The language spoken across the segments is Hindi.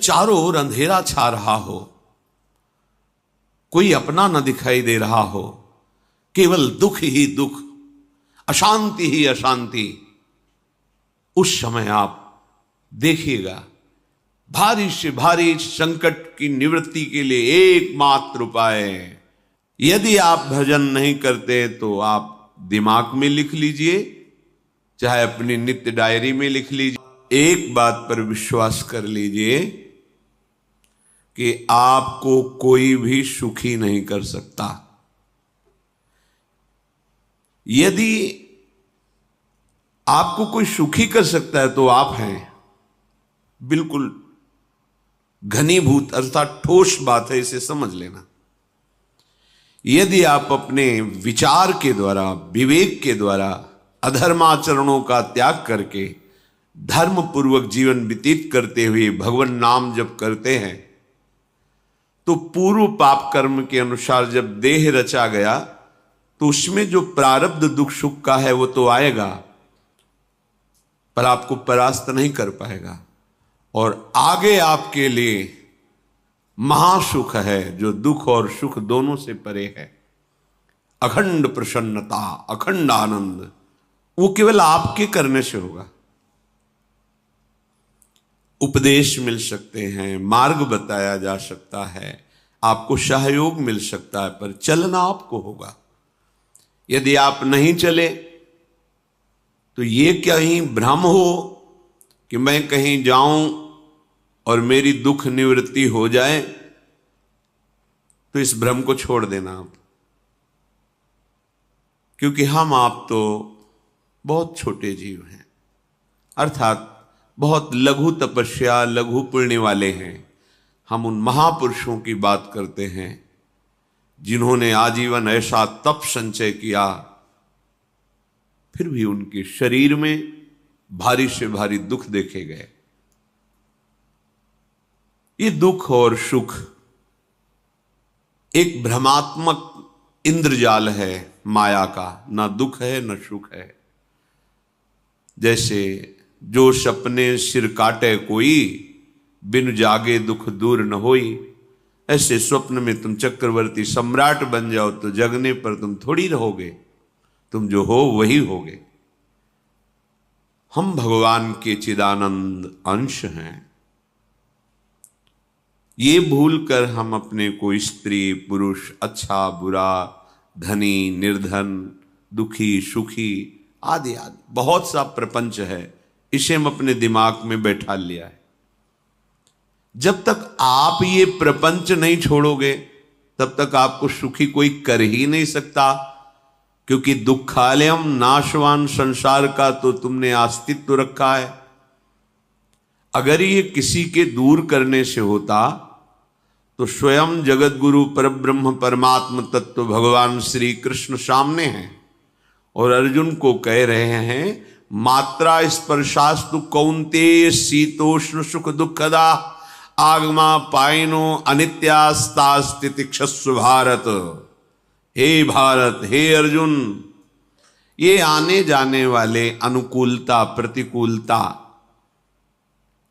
चारों ओर अंधेरा छा रहा हो, कोई अपना न दिखाई दे रहा हो, केवल दुख ही दुख, अशांति ही अशांति, उस समय आप देखिएगा भारी से भारी संकट की निवृत्ति के लिए एकमात्र उपाय है। यदि आप भजन नहीं करते तो आप दिमाग में लिख लीजिए, चाहे अपनी नित्य डायरी में लिख लीजिए। एक बात पर विश्वास कर लीजिए कि आपको कोई भी सुखी नहीं कर सकता। यदि आपको कोई सुखी कर सकता है तो आप हैं। बिल्कुल घनीभूत अर्थात ठोस बात है, इसे समझ लेना। यदि आप अपने विचार के द्वारा, विवेक के द्वारा अधर्माचरणों का त्याग करके धर्म पूर्वक जीवन व्यतीत करते हुए भगवान नाम जप करते हैं, तो पूर्व पाप कर्म के अनुसार जब देह रचा गया तो उसमें जो प्रारब्ध दुख सुख का है वो तो आएगा, पर आपको परास्त नहीं कर पाएगा। और आगे आपके लिए महासुख है जो दुख और सुख दोनों से परे है। अखंड प्रसन्नता, अखंड आनंद, वो केवल आपके करने से होगा। उपदेश मिल सकते हैं, मार्ग बताया जा सकता है, आपको सहयोग मिल सकता है, पर चलना आपको होगा। यदि आप नहीं चले तो ये कहीं भ्रम हो कि मैं कहीं जाऊं और मेरी दुख निवृत्ति हो जाए, तो इस भ्रम को छोड़ देना आप। क्योंकि हम आप तो बहुत छोटे जीव हैं, अर्थात बहुत लघु तपस्या, लघु पुण्य वाले हैं। हम उन महापुरुषों की बात करते हैं जिन्होंने आजीवन ऐसा तप संचय किया, फिर भी उनके शरीर में भारी से भारी दुख देखे गए। ये दुख और सुख एक भ्रमात्मक इंद्रजाल है माया का, ना दुख है न सुख है। जैसे जो सपने सिर काटे कोई, बिन जागे दुख दूर न होई। ऐसे स्वप्न में तुम चक्रवर्ती सम्राट बन जाओ तो जगने पर तुम थोड़ी रहोगे, तुम जो हो वही होगे। हम भगवान के चिदानंद अंश हैं। ये भूलकर हम अपने को स्त्री पुरुष, अच्छा बुरा, धनी निर्धन, दुखी सुखी आदि आदि बहुत सा प्रपंच है, इसे हम अपने दिमाग में बैठा लिया है। जब तक आप ये प्रपंच नहीं छोड़ोगे तब तक आपको सुखी कोई कर ही नहीं सकता। क्योंकि दुखालयम नाशवान संसार का तो तुमने अस्तित्व रखा है। अगर ये किसी के दूर करने से होता तो स्वयं जगत गुरु परब्रह्म परमात्म तत्व भगवान श्री कृष्ण सामने हैं और अर्जुन को कह रहे हैं, मात्रा स्पर्शास्तु कौन्तेय शीतोष्ण सुख दुखदा आगमा पायनो अनित्यास्तास्तितिक्षस्व भारत। हे भारत, हे अर्जुन, ये आने जाने वाले अनुकूलता प्रतिकूलता,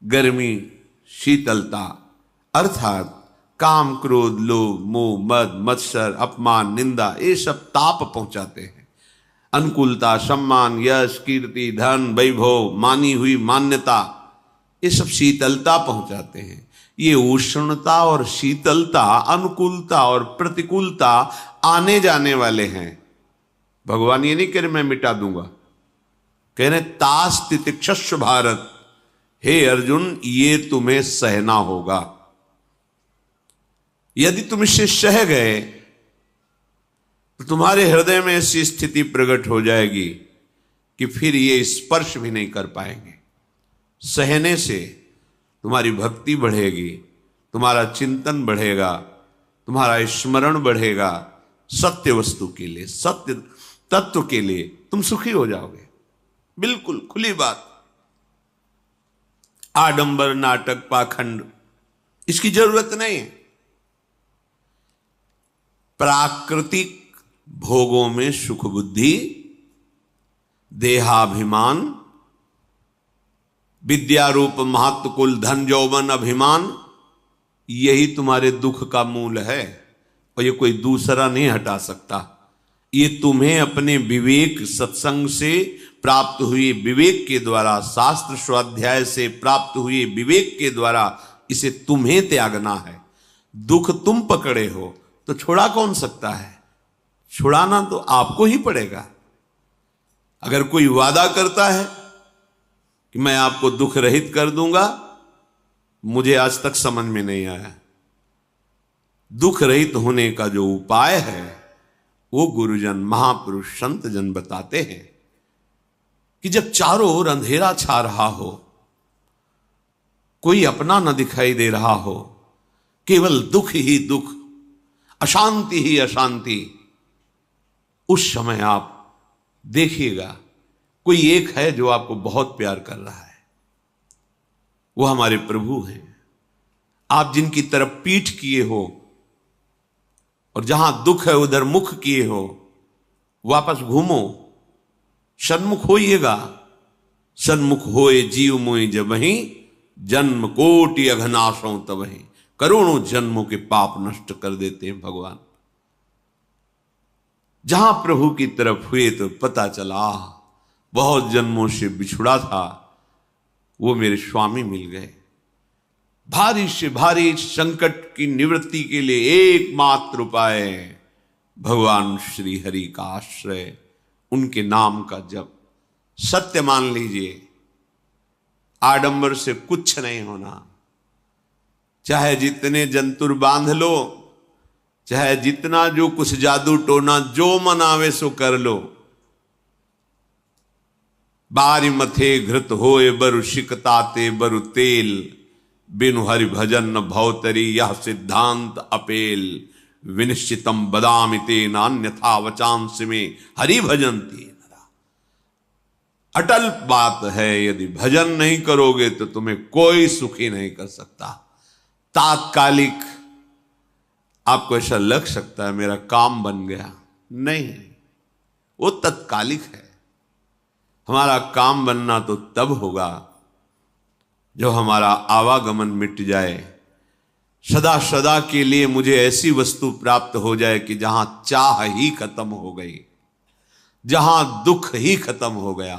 गर्मी शीतलता, अर्थात काम क्रोध लोभ मोह मद मत्सर अपमान निंदा, ये सब ताप पहुंचाते हैं। अनुकूलता सम्मान यश कीर्ति धन वैभव मानी हुई मान्यता, ये सब शीतलता पहुंचाते हैं। ये उष्णता और शीतलता, अनुकूलता और प्रतिकूलता आने जाने वाले हैं। भगवान ये नहीं कह रहे मैं मिटा दूंगा, कह रहे तास तितिक्षस्व भारत। हे अर्जुन, ये तुम्हें सहना होगा। यदि तुम इसे सह गए तो तुम्हारे हृदय में ऐसी स्थिति प्रकट हो जाएगी कि फिर ये स्पर्श भी नहीं कर पाएंगे। सहने से तुम्हारी भक्ति बढ़ेगी, तुम्हारा चिंतन बढ़ेगा, तुम्हारा स्मरण बढ़ेगा, सत्य वस्तु के लिए, सत्य तत्व के लिए तुम सुखी हो जाओगे। बिल्कुल खुली बात। आडंबर नाटक पाखंड इसकी जरूरत नहीं है। प्राकृतिक भोगों में सुख बुद्धि, देहाभिमान, विद्या रूप महत्व कुल धन यौवन अभिमान, यही तुम्हारे दुख का मूल है और ये कोई दूसरा नहीं हटा सकता। ये तुम्हें अपने विवेक सत्संग से प्राप्त हुए विवेक के द्वारा, शास्त्र स्वाध्याय से प्राप्त हुए विवेक के द्वारा इसे तुम्हें त्यागना है। दुख तुम पकड़े हो तो छुड़ा कौन सकता है? छुड़ाना तो आपको ही पड़ेगा। अगर कोई वादा करता है कि मैं आपको दुख रहित कर दूंगा, मुझे आज तक समझ में नहीं आया। दुख रहित होने का जो उपाय है वो गुरुजन, महापुरुष, संत जन बताते हैं कि जब चारों ओर अंधेरा छा रहा हो, कोई अपना न दिखाई दे रहा हो, केवल दुख ही दुख, अशांति ही अशांति, उस समय आप देखिएगा कोई एक है जो आपको बहुत प्यार कर रहा है। वो हमारे प्रभु हैं। आप जिनकी तरफ पीठ किए हो और जहां दुख है उधर मुख किए हो, वापस घूमो, सन्मुख होइएगा। सन्मुख होए जीव मोहि जबहि, जन्म कोटि अघनाशों तबहि। करोड़ों जन्मों के पाप नष्ट कर देते हैं भगवान। जहां प्रभु की तरफ हुए तो पता चला बहुत जन्मों से बिछुड़ा था, वो मेरे स्वामी मिल गए। भारी से भारी संकट की निवृत्ति के लिए एकमात्र उपाय भगवान श्री हरि का आश्रय, उनके नाम का जप। सत्य मान लीजिए, आडंबर से कुछ नहीं होना। चाहे जितने जंतुर बांध लो, चाहे जितना जो कुछ जादू टोना जो मन आवे सो कर लो, बारी मथे घृत होए बरु शिकताते बरु तेल, बिनु हरि भजन न भवतरी यह सिद्धांत अपेल। विनिश्चितम बदामिते नान्यथा वचांस में हरि भजंती नरा। अटल बात है, यदि भजन नहीं करोगे तो तुम्हें कोई सुखी नहीं कर सकता। तात्कालिक आपको ऐसा लग सकता है मेरा काम बन गया, नहीं, वो तत्कालिक है। हमारा काम बनना तो तब होगा जो हमारा आवागमन मिट जाए, सदा सदा के लिए मुझे ऐसी वस्तु प्राप्त हो जाए कि जहां चाह ही खत्म हो गई, जहां दुख ही खत्म हो गया।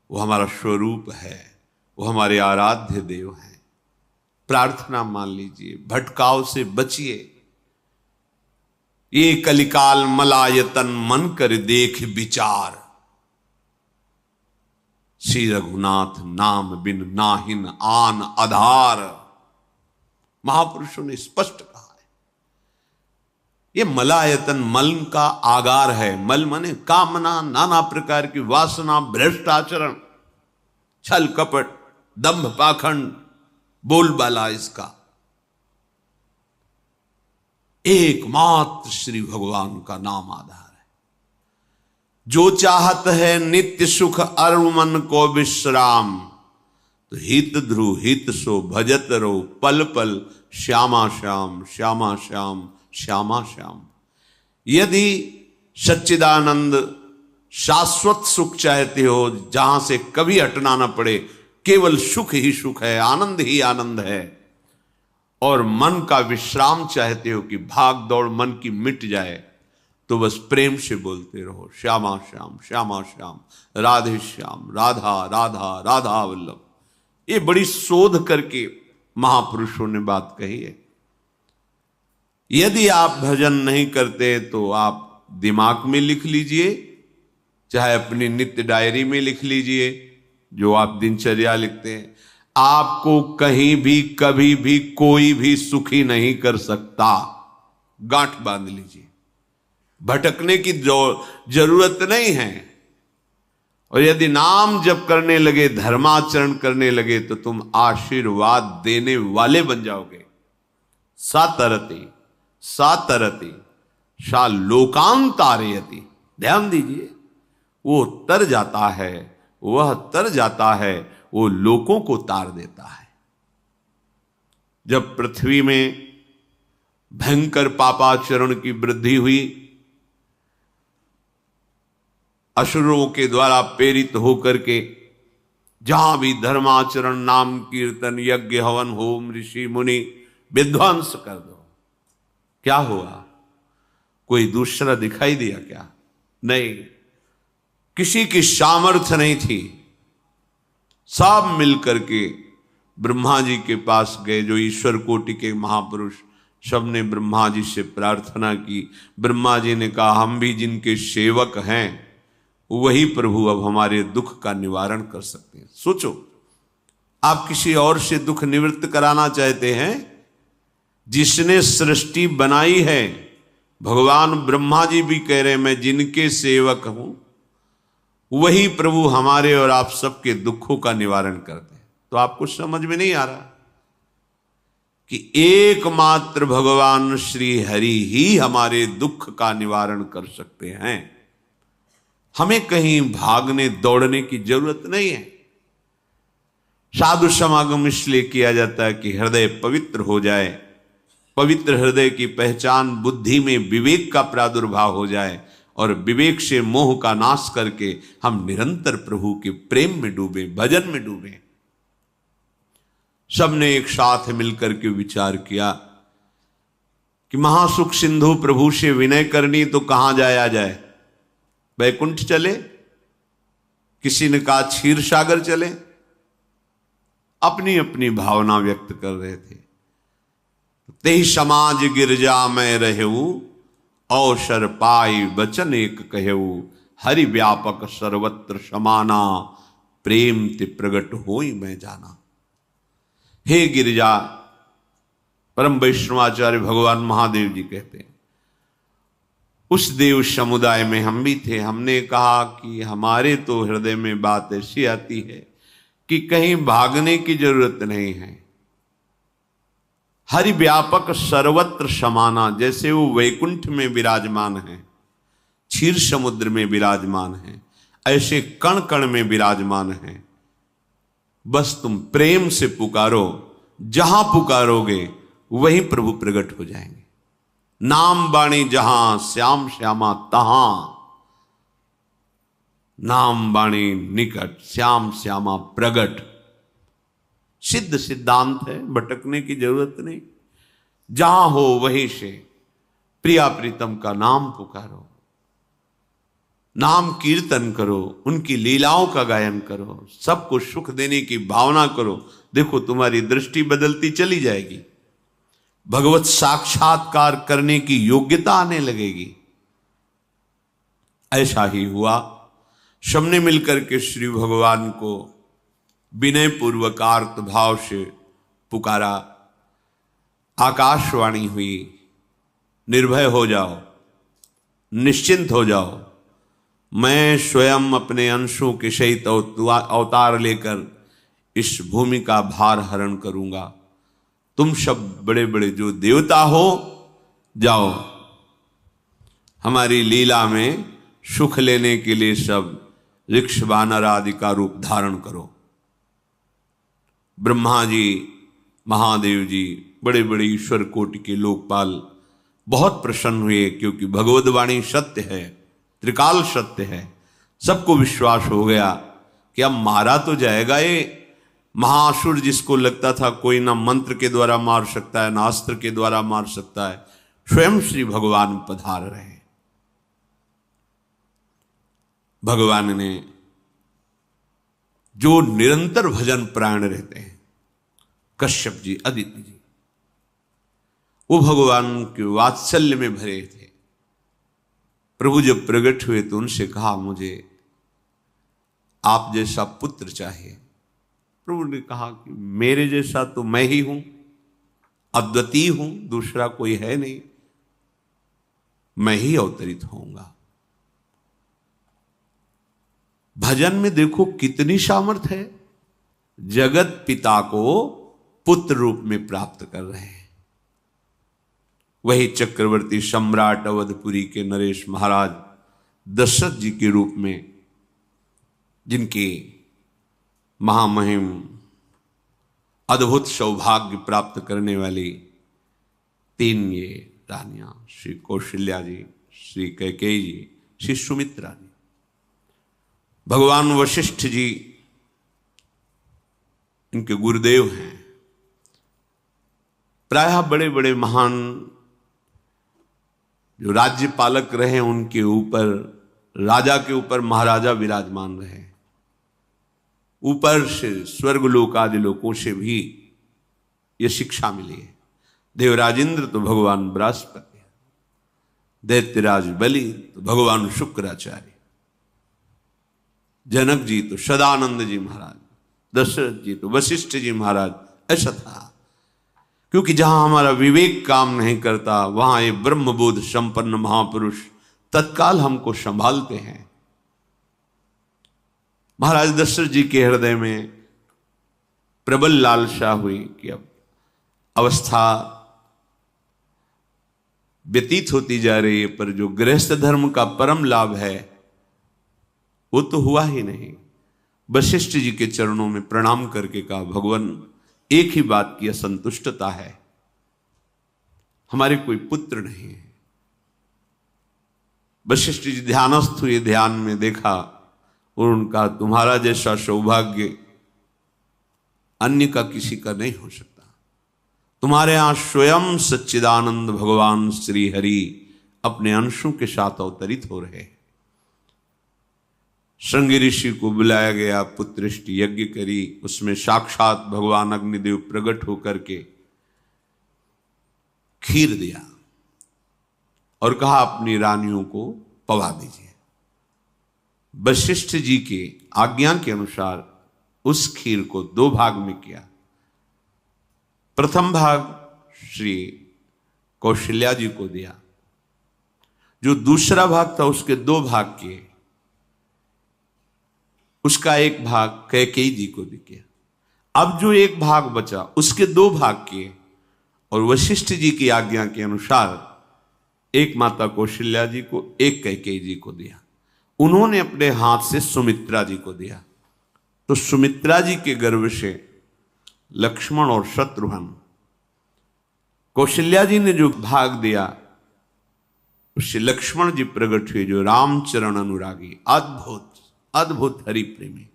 वो हमारा स्वरूप है, वो हमारे आराध्य देव हैं। प्रार्थना मान लीजिए, भटकाव से बचिए। ये कलिकाल मलायतन मन कर देख विचार, श्री रघुनाथ नाम बिन नाहिन आन आधार। महापुरुषों ने स्पष्ट कहा है। ये मलायतन मल का आगार है। मल माने कामना, नाना प्रकार की वासना, भ्रष्ट आचरण, छल कपट, दंभ पाखंड, बोलबाला, इसका एकमात्र श्री भगवान का नाम आधार है। जो चाहत है नित्य सुख अर मन को विश्राम, तो हित ध्रुव हित सो भजत रो पल पल श्यामा श्याम श्यामा श्याम श्यामा श्याम। यदि सच्चिदानंद शाश्वत सुख चाहते हो, जहां से कभी हटना ना पड़े, केवल सुख ही सुख है, आनंद ही आनंद है, और मन का विश्राम चाहते हो कि भाग दौड़ मन की मिट जाए, तो बस प्रेम से बोलते रहो श्यामा श्याम श्यामा श्याम, राधे श्याम, राधा राधा राधा वल्लभ। ये बड़ी शोध करके महापुरुषों ने बात कही है। यदि आप भजन नहीं करते तो आप दिमाग में लिख लीजिए, चाहे अपनी नित्य डायरी में लिख लीजिए, जो आप दिनचर्या लिखते हैं। आपको कहीं भी कभी भी कोई भी सुखी नहीं कर सकता। गांठ बांध लीजिए, भटकने की जरूरत नहीं है। और यदि नाम जप करने लगे, धर्माचरण करने लगे, तो तुम आशीर्वाद देने वाले बन जाओगे। सातरति सातरति सा लोकांतारयति। ध्यान दीजिए, वो तर जाता है, वह तर जाता है, वो लोकों को तार देता है। जब पृथ्वी में भयंकर पापाचरण की वृद्धि हुई, असुरों के द्वारा प्रेरित होकर के जहां भी धर्माचरण, नाम कीर्तन, यज्ञ, हवन, होम, ऋषि मुनि विध्वंस कर दो। क्या हुआ? कोई दूसरा दिखाई दिया क्या? नहीं, किसी की सामर्थ्य नहीं थी। सब मिलकर के ब्रह्मा जी के पास गए, जो ईश्वर कोटि के महापुरुष, सबने ब्रह्मा जी से प्रार्थना की। ब्रह्मा जी ने कहा, हम भी जिनके सेवक हैं वही प्रभु अब हमारे दुख का निवारण कर सकते हैं। सोचो, आप किसी और से दुख निवृत्त कराना चाहते हैं? जिसने सृष्टि बनाई है, भगवान ब्रह्मा जी भी कह रहे हैं मैं जिनके सेवक हूं, वही प्रभु हमारे और आप सबके दुखों का निवारण करते हैं। तो आपको समझ में नहीं आ रहा कि एकमात्र भगवान श्री हरि ही हमारे दुख का निवारण कर सकते हैं। हमें कहीं भागने दौड़ने की जरूरत नहीं है। साधु समागम इसलिए किया जाता है कि हृदय पवित्र हो जाए। पवित्र हृदय की पहचान बुद्धि में विवेक का प्रादुर्भाव हो जाए और विवेक से मोह का नाश करके हम निरंतर प्रभु के प्रेम में डूबे, भजन में डूबे। सबने एक साथ मिलकर के विचार किया कि महासुख सिंधु प्रभु से विनय करनी तो कहां जाया जाए? वैकुंठ चले, किसी ने कहा क्षीर सागर चले। अपनी अपनी भावना व्यक्त कर रहे थे। तेहि समाज गिरजा में रहू, अवसर पाई वचन एक कहू, हरि व्यापक सर्वत्र समाना, प्रेम ते प्रगट होई मैं जाना। हे गिरिजा, परम वैष्णवाचार्य भगवान महादेव जी कहते हैं, उस देव समुदाय में हम भी थे। हमने कहा कि हमारे तो हृदय में बात ऐसी आती है कि कहीं भागने की जरूरत नहीं है। हरि व्यापक सर्वत्र समाना, जैसे वो वैकुंठ में विराजमान है, क्षीर समुद्र में विराजमान है, ऐसे कण कण में विराजमान है। बस तुम प्रेम से पुकारो, जहां पुकारोगे वहीं प्रभु प्रकट हो जाएंगे। नाम बाणी जहां, श्याम श्यामा तहां। नाम बाणी निकट, श्याम श्यामा प्रगट। सिद्ध सिद्धांत है, भटकने की जरूरत नहीं। जहां हो वहीं से प्रिया प्रीतम का नाम पुकारो, नाम कीर्तन करो, उनकी लीलाओं का गायन करो, सबको सुख देने की भावना करो। देखो तुम्हारी दृष्टि बदलती चली जाएगी, भगवत साक्षात्कार करने की योग्यता आने लगेगी। ऐसा ही हुआ। सबने मिलकर के श्री भगवान को विनय पूर्वक आर्त भाव से पुकारा। आकाशवाणी हुई, निर्भय हो जाओ, निश्चिंत हो जाओ, मैं स्वयं अपने अंशों के सहित अवतार लेकर इस भूमि का भार हरण करूंगा। तुम सब बड़े बड़े जो देवता हो, जाओ हमारी लीला में सुख लेने के लिए सब ऋक्ष वानर आदि का रूप धारण करो। ब्रह्मा जी, महादेव जी, बड़े बड़े ईश्वर कोटि के लोकपाल बहुत प्रसन्न हुए, क्योंकि भगवद वाणी सत्य है, त्रिकाल सत्य है। सबको विश्वास हो गया कि अब मारा तो जाएगा ये महासुर, जिसको लगता था कोई ना मंत्र के द्वारा मार सकता है ना अस्त्र के द्वारा मार सकता है। स्वयं श्री भगवान पधार रहे। भगवान ने जो निरंतर भजन प्राण रहते हैं, कश्यप जी, अदिति जी, वो भगवान के वात्सल्य में भरे थे। प्रभु जब प्रकट हुए तो उनसे कहा, मुझे आप जैसा पुत्र चाहिए। प्रभु ने कहा कि मेरे जैसा तो मैं ही हूं, अद्वितीय हूं, दूसरा कोई है नहीं, मैं ही अवतरित होऊंगा। भजन में देखो कितनी सामर्थ्य है। जगत पिता को पुत्र रूप में प्राप्त कर रहे हैं। वही चक्रवर्ती सम्राट अवधपुरी के नरेश महाराज दशरथ जी के रूप में, जिनके महामहिम अद्भुत सौभाग्य प्राप्त करने वाली 3 ये रानियां, श्री कौशल्या जी, श्री कैकेयी जी, श्री सुमित्रा जी। भगवान वशिष्ठ जी इनके गुरुदेव हैं। प्रायः बड़े बड़े महान जो राज्य पालक रहे उनके ऊपर, राजा के ऊपर महाराजा विराजमान रहे। ऊपर से स्वर्गलोक आदि लोकों से भी ये शिक्षा मिली है। देवराजेंद्र तो भगवान बृहस्पति, दैत्यराज बलि तो भगवान शुक्राचार्य, जनक जी तो सदानंद जी महाराज, दशरथ जी तो वशिष्ठ जी महाराज। ऐसा था, क्योंकि जहां हमारा विवेक काम नहीं करता वहां ये ब्रह्मबोध संपन्न महापुरुष तत्काल हमको संभालते हैं। महाराज दशरथ जी के हृदय में प्रबल लालसा हुई कि अब अवस्था व्यतीत होती जा रही है, पर जो गृहस्थ धर्म का परम लाभ है वो तो हुआ ही नहीं। वशिष्ठ जी के चरणों में प्रणाम करके कहा, भगवान एक ही बात की असंतुष्टता है, हमारे कोई पुत्र नहीं है। वशिष्ठ जी ध्यानस्थ हुए, ध्यान में देखा और उनका, तुम्हारा जैसा सौभाग्य अन्य का किसी का नहीं हो सकता। तुम्हारे यहां स्वयं सच्चिदानंद भगवान श्री हरि अपने अंशों के साथ अवतरित हो रहे हैं। श्रृंगी ऋषि को बुलाया गया, पुत्रष्टि यज्ञ करी, उसमें साक्षात भगवान अग्निदेव प्रकट होकर के खीर दिया और कहा अपनी रानियों को पवा दीजिए। वशिष्ठ जी के आज्ञा के अनुसार उस खीर को 2 भाग में किया। प्रथम भाग श्री कौशल्या जी को दिया, जो दूसरा भाग था उसके 2 भाग किए, उसका 1 भाग कैकेयी जी को दिया। अब जो 1 भाग बचा उसके 2 भाग किए और वशिष्ठ जी की आज्ञा के अनुसार 1 माता कौशल्या जी को, 1 कैकेयी जी को दिया। उन्होंने अपने हाथ से सुमित्रा जी को दिया। तो सुमित्रा जी के गर्भ से लक्ष्मण और शत्रुघ्न, कौशल्या जी ने जो भाग दिया उससे लक्ष्मण जी प्रकट हुए, जो रामचरण अनुरागी, अद्भुत अद्भुत हरि प्रेमी।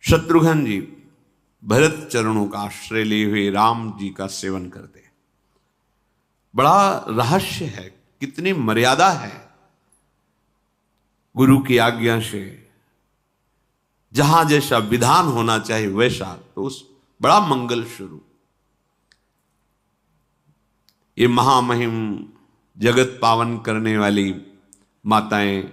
शत्रुघ्न जी भरत चरणों का आश्रय लिए हुए राम जी का सेवन करते हैं। बड़ा रहस्य है, कितनी मर्यादा है गुरु की आज्ञा से। जहां जैसा विधान होना चाहिए वैसा, तो उस बड़ा मंगल शुरू। ये महामहिम जगत पावन करने वाली माताएं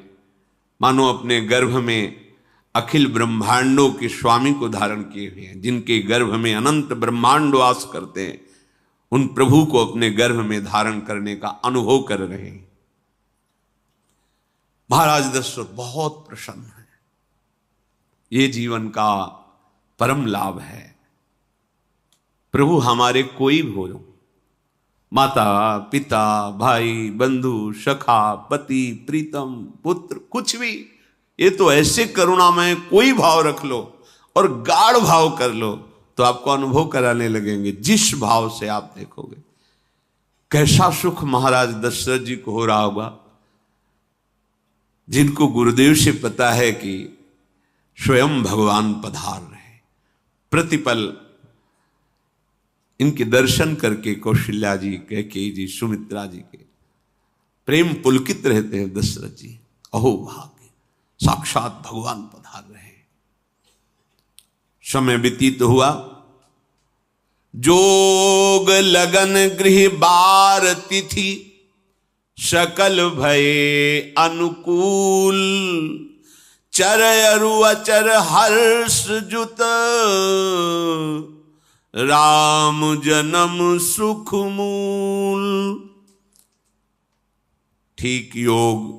मानो अपने गर्भ में अखिल ब्रह्मांडों के स्वामी को धारण किए हुए हैं, जिनके गर्भ में अनंत ब्रह्मांड वास करते हैं, उन प्रभु को अपने गर्भ में धारण करने का अनुभव कर रहे हैं। महाराज दशरथ बहुत प्रसन्न है। ये जीवन का परम लाभ है। प्रभु हमारे कोई भी हो, माता पिता भाई बंधु सखा पति प्रीतम पुत्र, कुछ भी, ये तो ऐसे करुणामय कोई भाव रख लो और गाढ़ भाव कर लो तो आपको अनुभव कराने लगेंगे। जिस भाव से आप देखोगे कैसा सुख महाराज दशरथ जी को हो रहा होगा, जिनको गुरुदेव से पता है कि स्वयं भगवान पधार रहे। प्रतिपल इनके दर्शन करके कौशल्या जी, कैकेयी जी, सुमित्रा जी के प्रेम पुलकित रहते हैं। दशरथ जी, अहो भाग्य, साक्षात भगवान पधार रहे। समय व्यतीत हुआ, जोग लगन गृह बार तिथि, सकल भये अनुकूल, चर अरु अचर हर्ष जुत, राम जन्म सुख मूल। ठीक योग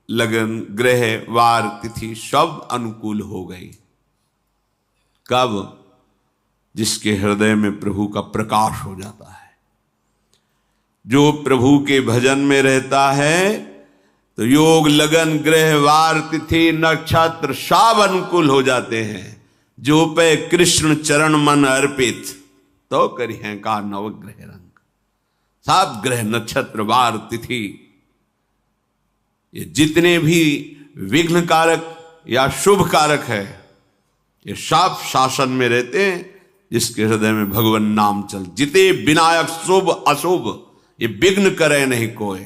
लगन ग्रह वार तिथि सब अनुकूल हो गई। कब? जिसके हृदय में प्रभु का प्रकाश हो जाता है। जो प्रभु के भजन में रहता है तो योग लगन ग्रह वार तिथि नक्षत्र सब अनुकूल हो जाते हैं। जो पे कृष्ण चरण मन अर्पित, तो करी हैं का नवग्रह रंग। सब ग्रह नक्षत्र वार तिथि, ये जितने भी विघ्न कारक या शुभ कारक है, ये सब शासन में रहते हैं जिसके हृदय में भगवान नाम चल। जिते विनायक शुभ अशुभ ये विघ्न करे नहीं कोई,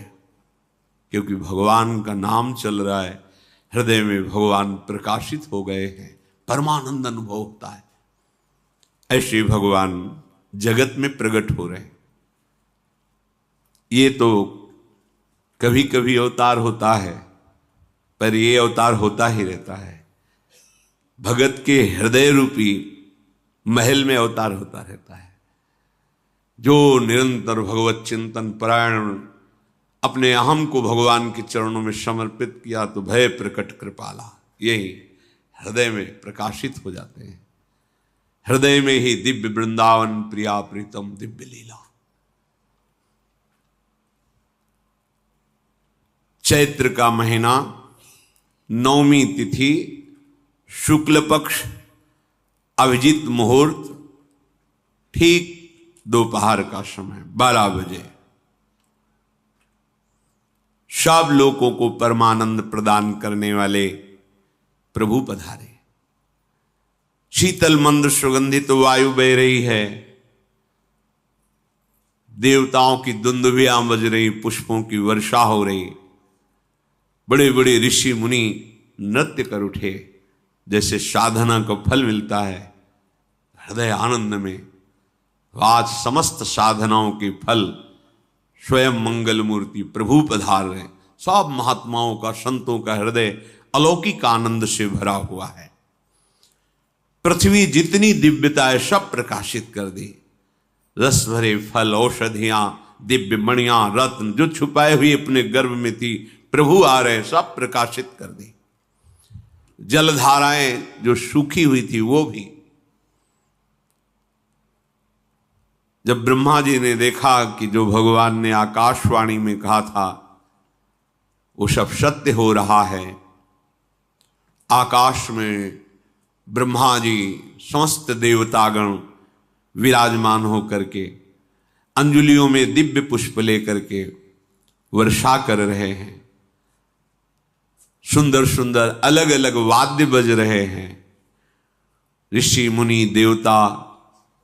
क्योंकि भगवान का नाम चल रहा है, हृदय में भगवान प्रकाशित हो गए हैं, परमानंद अनुभव होता है। ऐसे भगवान जगत में प्रकट हो रहे हैं। ये तो कभी कभी अवतार होता है, पर ये अवतार होता ही रहता है। भगत के हृदय रूपी महल में अवतार होता रहता है। जो निरंतर भगवत चिंतन परायण अपने अहम को भगवान के चरणों में समर्पित किया तो भय प्रकट कृपाला, यही हृदय में प्रकाशित हो जाते हैं। हृदय में ही दिव्य वृंदावन प्रिया प्रीतम दिव्य लीला। चैत्र का महीना, नवमी तिथि, शुक्ल पक्ष, अभिजीत मुहूर्त, ठीक दोपहर का समय 12 बजे सब लोगों को परमानंद प्रदान करने वाले प्रभु पधारे। शीतल मंद सुगंधित वायु बह रही है, देवताओं की दुंदुभियां बज रही, पुष्पों की वर्षा हो रही, बड़े बड़े ऋषि मुनि नृत्य कर उठे। जैसे साधना को फल मिलता है हृदय आनंद में, आज समस्त साधनाओं के फल स्वयं मंगल मूर्ति प्रभु पधार रहे। सब महात्माओं का, संतों का हृदय अलौकिक आनंद से भरा हुआ है। पृथ्वी जितनी दिव्यता है सब प्रकाशित कर दी। रस भरे फल, औषधियां, दिव्य मणियां, रत्न जो छुपाए हुए अपने गर्भ में थी, प्रभु आ रहे, सब प्रकाशित कर दी। जलधाराएं जो सूखी हुई थी वो भी। जब ब्रह्मा जी ने देखा कि जो भगवान ने आकाशवाणी में कहा था वो सब सत्य हो रहा है, आकाश में ब्रह्मा जी समस्त देवतागण विराजमान होकर के अंजलियों में दिव्य पुष्प लेकर के वर्षा कर रहे हैं। सुंदर सुंदर अलग अलग वाद्य बज रहे हैं। ऋषि मुनि देवता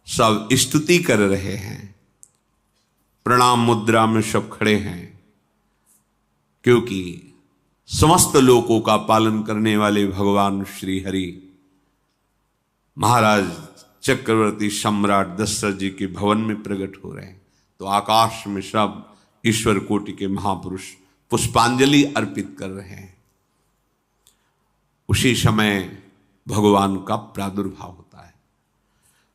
सब स्तुति कर रहे हैं। प्रणाम मुद्रा में सब खड़े हैं, क्योंकि समस्त लोकों का पालन करने वाले भगवान श्री हरि महाराज चक्रवर्ती सम्राट दशरथ जी के भवन में प्रकट हो रहे हैं। तो आकाश में सब ईश्वर कोटि के महापुरुष पुष्पांजलि अर्पित कर रहे हैं। उसी समय भगवान का प्रादुर्भाव होता है।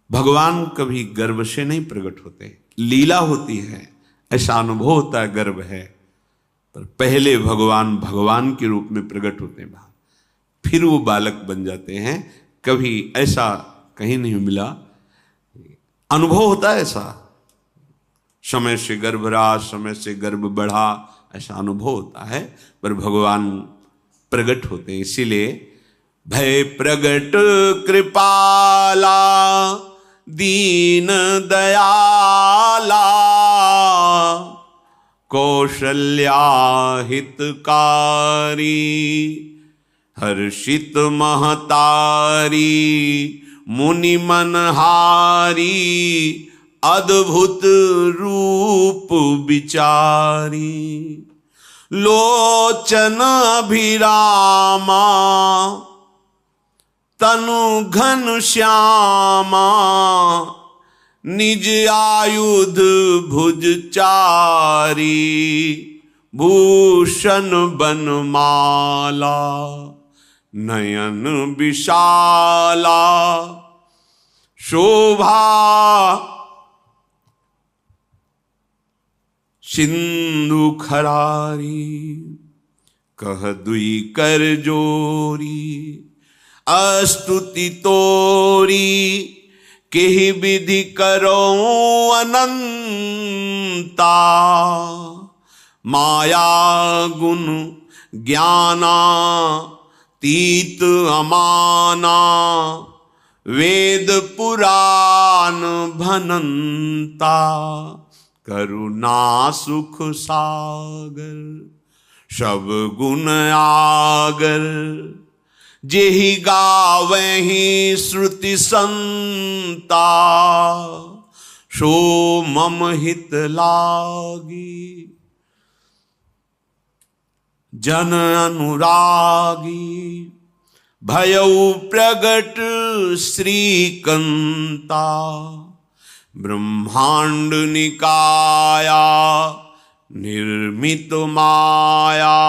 भगवान कभी गर्भ से नहीं प्रकट होते, लीला होती है, ऐसा अनुभव होता है गर्भ है, पर पहले भगवान भगवान के रूप में प्रकट होते हैं, फिर वो बालक बन जाते हैं। कभी ऐसा कहीं नहीं मिला, अनुभव होता है ऐसा, समय से गर्भ रहा, समय से गर्भ बढ़ा, ऐसा अनुभव होता है, पर भगवान प्रकट होते हैं। इसीलिए भय प्रगट कृपाला दीन दयाला कौशल्या हितकारी हर्षित महतारी मुनि मनहारी अद्भुत रूप विचारी लोचन अभिरामा तनु घन श्यामा निज आयुध भुज चारी भूषण बनमाला नयन विशाला शोभा सिंधु खरारी कह दुई कर जोरी अस्तुति तोरी केहि विधि करो अनंता माया गुण ज्ञाना तीत अमाना वेद पुराण भनंता करुणा सुख सागर सब गुण आगर जेहि गावहि श्रुति संता, सो मम हित लागी। जन अनुरागी भयउ प्रगट श्रीकंता, ब्रह्मांड निकाया निर्मित माया,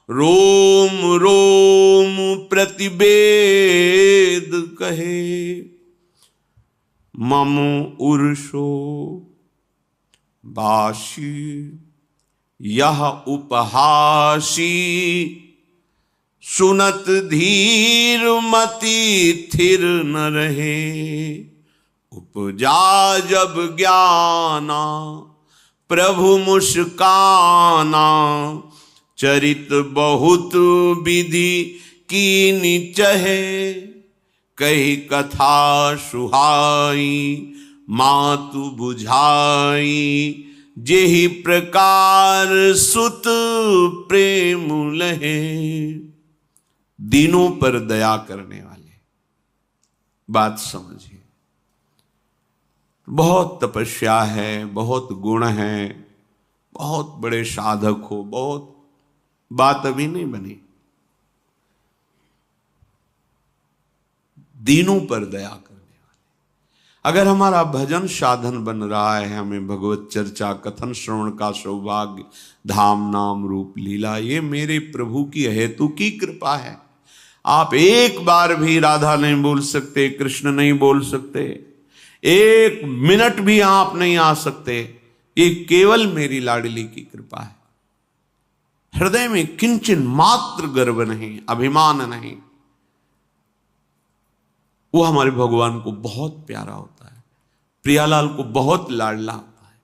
रोम रोम प्रतिवेद कहे। मम उर्षो बाशी यह उपहासी, सुनत धीर मति थिर न रहे। उपजा जब ज्ञाना प्रभु मुस्काना, चरित बहुत विधि कीनि चहे। कही कथा सुहाई मातु बुझाई, जेहि प्रकार सुत प्रेम लहे। दीनों पर दया करने वाले, बात समझिए। बहुत तपस्या है, बहुत गुण है, बहुत बड़े साधक हो, बहुत बात अभी नहीं बनी। दीनों पर दया करने वाले। अगर हमारा भजन साधन बन रहा है, हमें भगवत चर्चा कथन श्रवण का सौभाग्य, धाम नाम रूप लीला, ये मेरे प्रभु की हेतु की कृपा है। आप एक बार भी राधा नहीं बोल सकते, कृष्ण नहीं बोल सकते, एक मिनट भी आप नहीं आ सकते, ये केवल मेरी लाडली की कृपा है। हृदय में किंचन मात्र गर्व नहीं, अभिमान नहीं। वो हमारे भगवान को बहुत प्यारा होता है, प्रियालाल को बहुत लाडला होता है।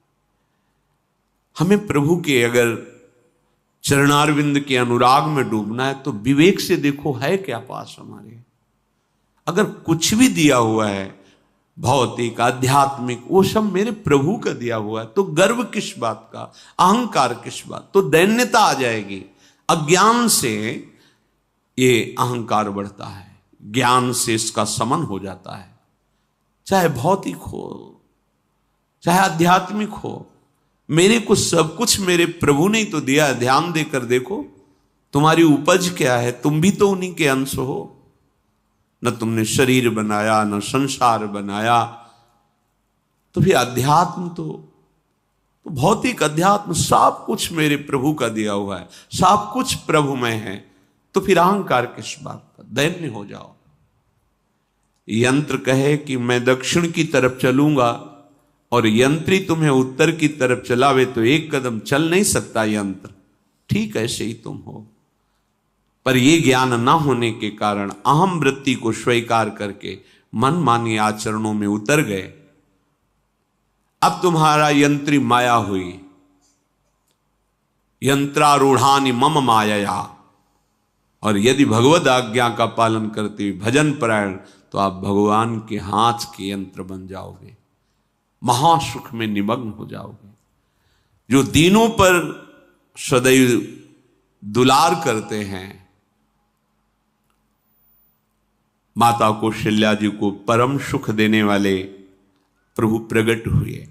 हमें प्रभु के अगर चरणारविंद के अनुराग में डूबना है तो विवेक से देखो है क्या पास हमारे। अगर कुछ भी दिया हुआ है भौतिक आध्यात्मिक, वो सब मेरे प्रभु का दिया हुआ है, तो गर्व किस बात का, अहंकार किस बात, तो दैन्यता आ जाएगी। अज्ञान से ये अहंकार बढ़ता है, ज्ञान से इसका समन हो जाता है। चाहे भौतिक हो चाहे आध्यात्मिक हो, मेरे को सब कुछ मेरे प्रभु ने तो दिया। ध्यान देकर देखो तुम्हारी उपज क्या है, तुम भी तो उन्हीं के अंश हो। न तुमने शरीर बनाया, न संसार बनाया, तो फिर अध्यात्म तो भौतिक अध्यात्म सब कुछ मेरे प्रभु का दिया हुआ है, सब कुछ प्रभु में है, तो फिर अहंकार किस बात का, दैन्य हो जाओ। यंत्र कहे कि मैं दक्षिण की तरफ चलूंगा और यंत्री तुम्हें उत्तर की तरफ चलावे तो एक कदम चल नहीं सकता यंत्र, ठीक ऐसे ही तुम हो। पर यह ज्ञान ना होने के कारण अहम वृत्ति को स्वीकार करके मनमानी आचरणों में उतर गए। अब तुम्हारा यंत्री माया हुई, यंत्रारूढ़ानि मम माया। और यदि भगवद आज्ञा का पालन करते हुए भजन परायण, तो आप भगवान के हाथ के यंत्र बन जाओगे, महासुख में निमग्न हो जाओगे। जो दीनों पर सदैव दुलार करते हैं, माता कौशल्या जी को परम सुख देने वाले प्रभु प्रकट हुए।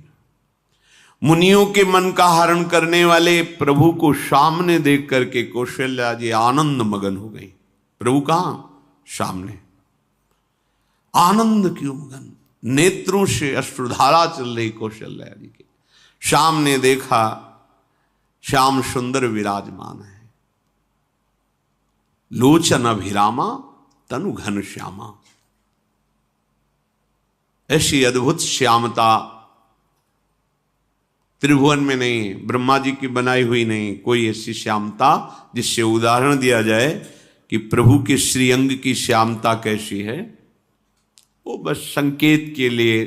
मुनियों के मन का हरण करने वाले प्रभु को सामने देख करके कौशल्या जी आनंद मगन हो गई। प्रभु कहां? सामने। आनंद क्यों मगन? नेत्रों से अश्रुधारा चल रही कौशल्या जी के सामने देखा, श्याम सुंदर विराजमान है, लोचन अभिरामा तनु घन श्यामा। ऐसी अद्भुत श्यामता त्रिभुवन में नहीं, ब्रह्मा जी की बनाई हुई नहीं कोई ऐसी श्यामता जिससे उदाहरण दिया जाए कि प्रभु के श्रीअंग की श्यामता कैसी है। वो बस संकेत के लिए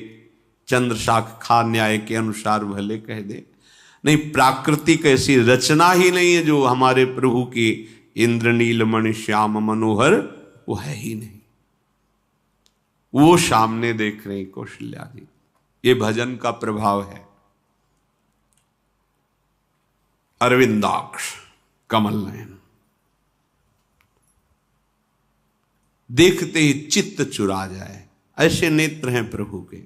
चंद्र शाखा न्याय के अनुसार भले कह दे, नहीं प्राकृतिक ऐसी रचना ही नहीं है जो हमारे प्रभु की इंद्रनील मणि श्याम मनोहर, वो है ही नहीं। वो सामने देख रहे कौशल्या जी। ये भजन का प्रभाव है। अरविंदाक्ष, कमल नयन, देखते ही चित्त चुरा जाए, ऐसे नेत्र हैं प्रभु के।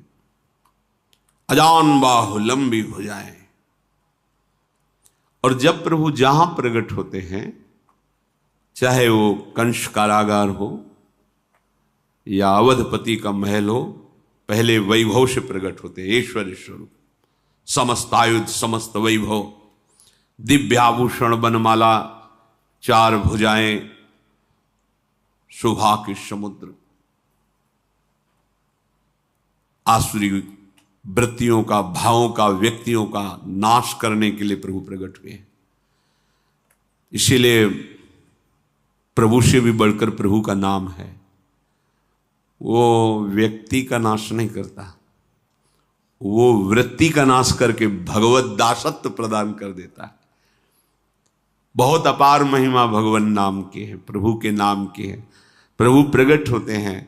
अजान बाहु लंबी भुजाएं। और जब प्रभु जहां प्रकट होते हैं, चाहे वो कंस कारागार हो या अवधपति का महल हो, पहले वैभव से प्रकट होते हैं। ऐश्वर्य स्वरूप, समस्त आयुध, समस्त वैभव, दिव्याभूषण, बनमाला, 4 भुजाएं, शोभा के समुद्र, आसुरी वृत्तियों का, भावों का, व्यक्तियों का नाश करने के लिए प्रभु प्रकट हुए। इसीलिए प्रभु से भी बढ़कर प्रभु का नाम है। वो व्यक्ति का नाश नहीं करता, वो वृत्ति का नाश करके भगवत दासत्व प्रदान कर देता है। बहुत अपार महिमा भगवान नाम की है, प्रभु के नाम की है। प्रभु प्रकट होते हैं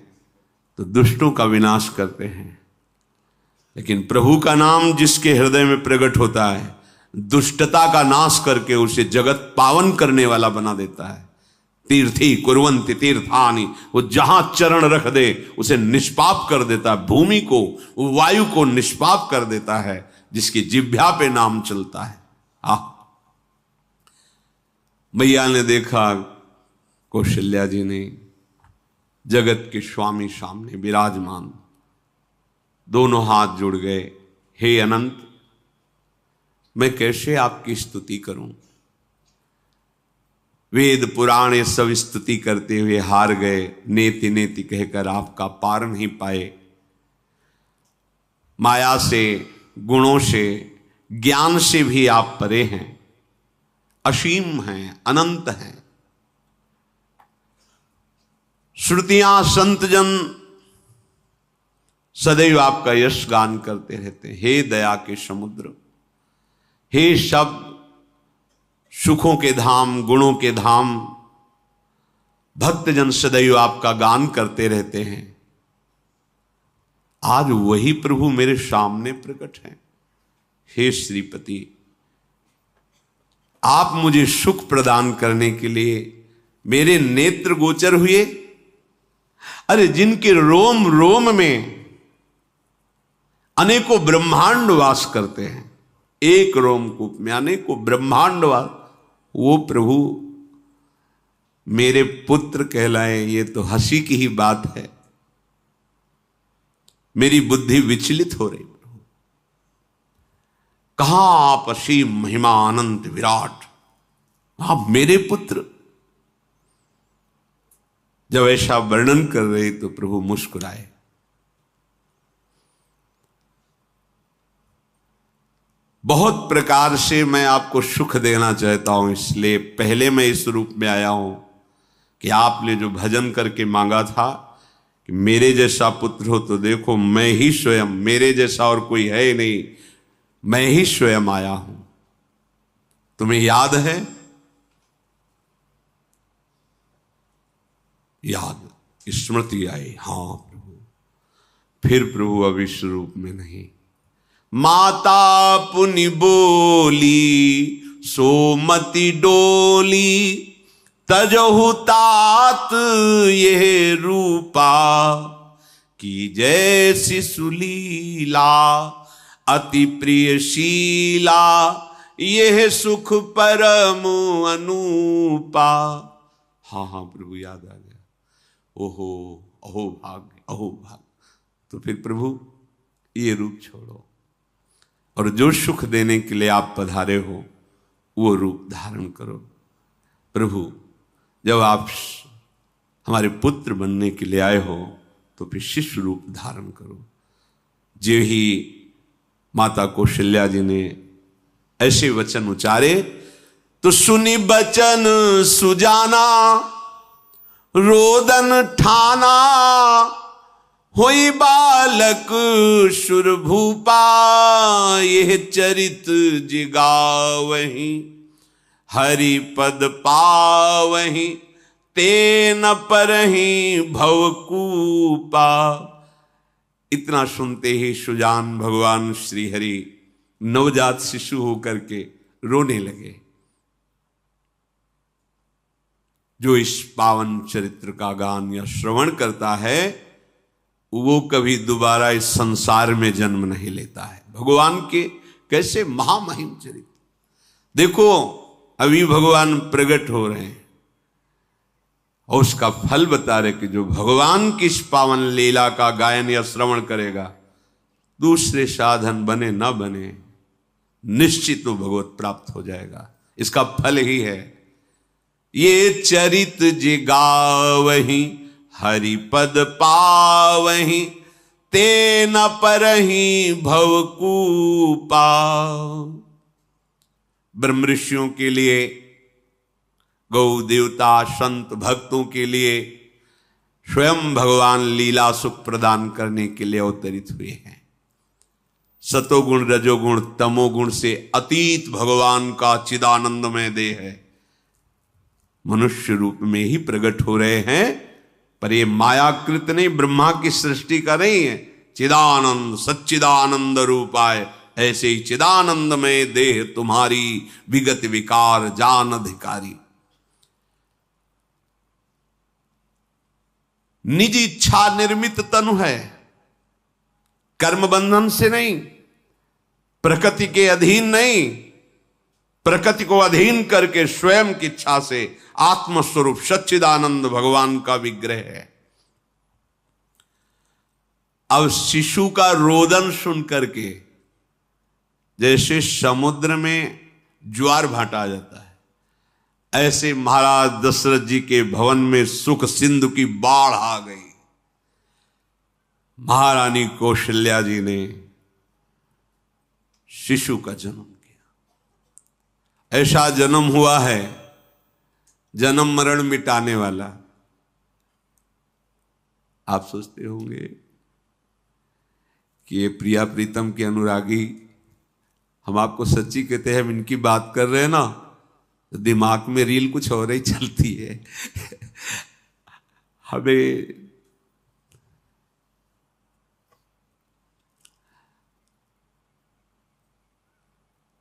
तो दुष्टों का विनाश करते हैं, लेकिन प्रभु का नाम जिसके हृदय में प्रकट होता है, दुष्टता का नाश करके उसे जगत पावन करने वाला बना देता है। तीर्थी कुर्वन्ति तीर्थानि, वो जहां चरण रख दे उसे निष्पाप कर देता है। भूमि को, वायु को निष्पाप कर देता है जिसकी जिह्वा पे नाम चलता है। मैया ने देखा, कौशल्या जी ने, जगत के स्वामी सामने विराजमान, दोनों हाथ जुड़ गए। हे अनंत, मैं कैसे आपकी स्तुति करूं? वेद पुराण ये सब स्तुति करते हुए हार गए। नेति नेति कहकर आपका पार नहीं पाए। माया से, गुणों से, ज्ञान से भी आप परे हैं, असीम हैं, अनंत हैं। श्रुतियां, संतजन सदैव आपका यश गान करते रहते हैं। हे दया के समुद्र, हे शब्द, सुखों के धाम, गुणों के धाम, भक्तजन सदैव आपका गान करते रहते हैं। आज वही प्रभु मेरे सामने प्रकट हैं। हे श्रीपति, आप मुझे सुख प्रदान करने के लिए मेरे नेत्र गोचर हुए। अरे जिनके रोम रोम में अनेकों ब्रह्मांड वास करते हैं, एक रोमकूप में अनेकों ब्रह्मांड वास, वो प्रभु मेरे पुत्र कहलाए, ये तो हंसी की ही बात है। मेरी बुद्धि विचलित हो रही। प्रभु कहां आप असीम महिमा अनंत विराट, आप मेरे पुत्र। जब ऐसा वर्णन कर रहे तो प्रभु मुस्कुराए। बहुत प्रकार से मैं आपको सुख देना चाहता हूं, इसलिए पहले मैं इस रूप में आया हूं कि आपने जो भजन करके मांगा था कि मेरे जैसा पुत्र हो, तो देखो मैं ही स्वयं, मेरे जैसा और कोई है ही नहीं, मैं ही स्वयं आया हूं। तुम्हें याद है? याद, स्मृति आई। हाँ प्रभु। फिर प्रभु अब इस रूप में नहीं। माता पुनि बोली सोमति डोली, तजहु तात ये रूपा, की जैसी सुलीला अति प्रियशीला, यह सुख परम अनूपा। हाँ हाँ प्रभु, याद आ गया। ओहो, अहो भाग्य, अहो भाग्य। तो फिर प्रभु ये रूप छोड़ो और जो सुख देने के लिए आप पधारे हो वो रूप धारण करो। प्रभु जब आप हमारे पुत्र बनने के लिए आए हो तो फिर शिष्य रूप धारण करो। जो ही माता कौशल्या जी ने ऐसे वचन उचारे तो सुनी बचन सुजाना, रोदन ठाना, होई बालक सुरभूपा, यह चरित जिगावही, हरि पद पावही, तेन परही भवकूपा। इतना सुनते ही सुजान भगवान श्री हरि नवजात शिशु होकर के रोने लगे। जो इस पावन चरित्र का गान या श्रवण करता है वो कभी दोबारा इस संसार में जन्म नहीं लेता है। भगवान के कैसे महामहिम चरित्र, देखो अभी भगवान प्रकट हो रहे हैं और उसका फल बता रहे कि जो भगवान की इस पावन लीला का गायन या श्रवण करेगा, दूसरे साधन बने ना बने, निश्चित वो भगवत प्राप्त हो जाएगा। इसका फल ही है ये चरित जे गावहि हरिपद पावहि, ते न परहि भवकूपा। ब्रह्म ऋषियों के लिए, गौ देवता संत भक्तों के लिए स्वयं भगवान लीला सुख प्रदान करने के लिए अवतरित हुए हैं। सतोगुण रजोगुण तमोगुण से अतीत भगवान का चिदानंदमय देह है, मनुष्य रूप में ही प्रकट हो रहे हैं। पर ये मायाकृत नहीं, ब्रह्मा की सृष्टि का नहीं है। चिदानंद सच्चिदानंद रूपाय, ऐसे ही चिदानंदमय देह तुम्हारी विगत विकार जान अधिकारी। निज इच्छा निर्मित तनु है, कर्म बंधन से नहीं, प्रकृति के अधीन नहीं, प्रकृति को अधीन करके स्वयं की इच्छा से आत्मस्वरूप सच्चिदानंद भगवान का विग्रह है। अब शिशु का रोदन सुन करके जैसे समुद्र में ज्वार भाटा आ जाता है, ऐसे महाराज दशरथ जी के भवन में सुख सिंधु की बाढ़ आ गई। महारानी कौशल्या जी ने शिशु का जन्म किया। ऐसा जन्म हुआ है जन्म मरण मिटाने वाला। आप सोचते होंगे कि ये प्रिया प्रीतम के अनुरागी, हम आपको सच्ची कहते हैं, हम इनकी बात कर रहे हैं ना तो दिमाग में रील कुछ और ही चलती है। हमें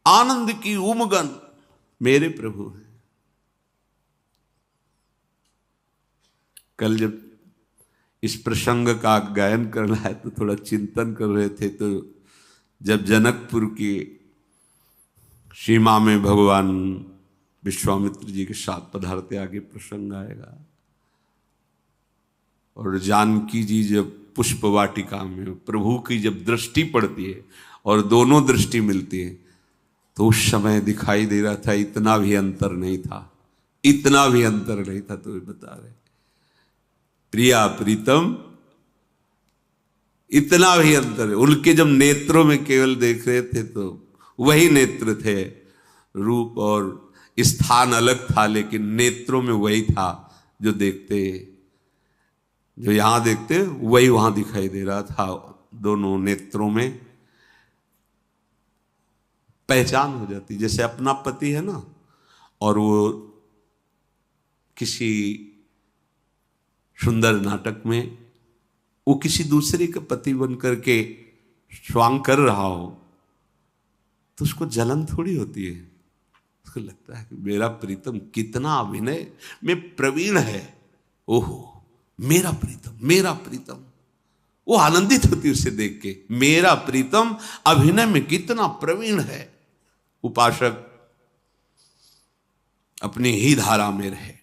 आनंद की उमगन मेरे प्रभु है। कल जब इस प्रसंग का गायन करना है तो थोड़ा चिंतन कर रहे थे, तो जब जनकपुर की सीमा में भगवान विश्वामित्र जी के साथ पधारते, आगे प्रसंग आएगा, और जानकी जी जब पुष्प वाटिका में प्रभु की जब दृष्टि पड़ती है और दोनों दृष्टि मिलती है, तो उस समय दिखाई दे रहा था इतना भी अंतर नहीं था, इतना भी अंतर नहीं था। तो बता रहे प्रिया प्रीतम, इतना भी अंतर है। उनके जब नेत्रों में केवल देख रहे थे तो वही नेत्र थे, रूप और स्थान अलग था, लेकिन नेत्रों में वही था जो देखते, जो यहां देखते वही वहां दिखाई दे रहा था। दोनों नेत्रों में पहचान हो जाती, जैसे अपना पति है ना, और वो किसी सुंदर नाटक में वो किसी दूसरे के पति बन करके स्वांग कर रहा हो तो उसको जलन थोड़ी होती है, उसको लगता है कि मेरा प्रीतम कितना अभिनय में प्रवीण है, ओहो मेरा प्रीतम, मेरा प्रीतम। वो आनंदित होती है उसे देख के, मेरा प्रीतम अभिनय में कितना प्रवीण है। उपासक अपनी ही धारा में रहे।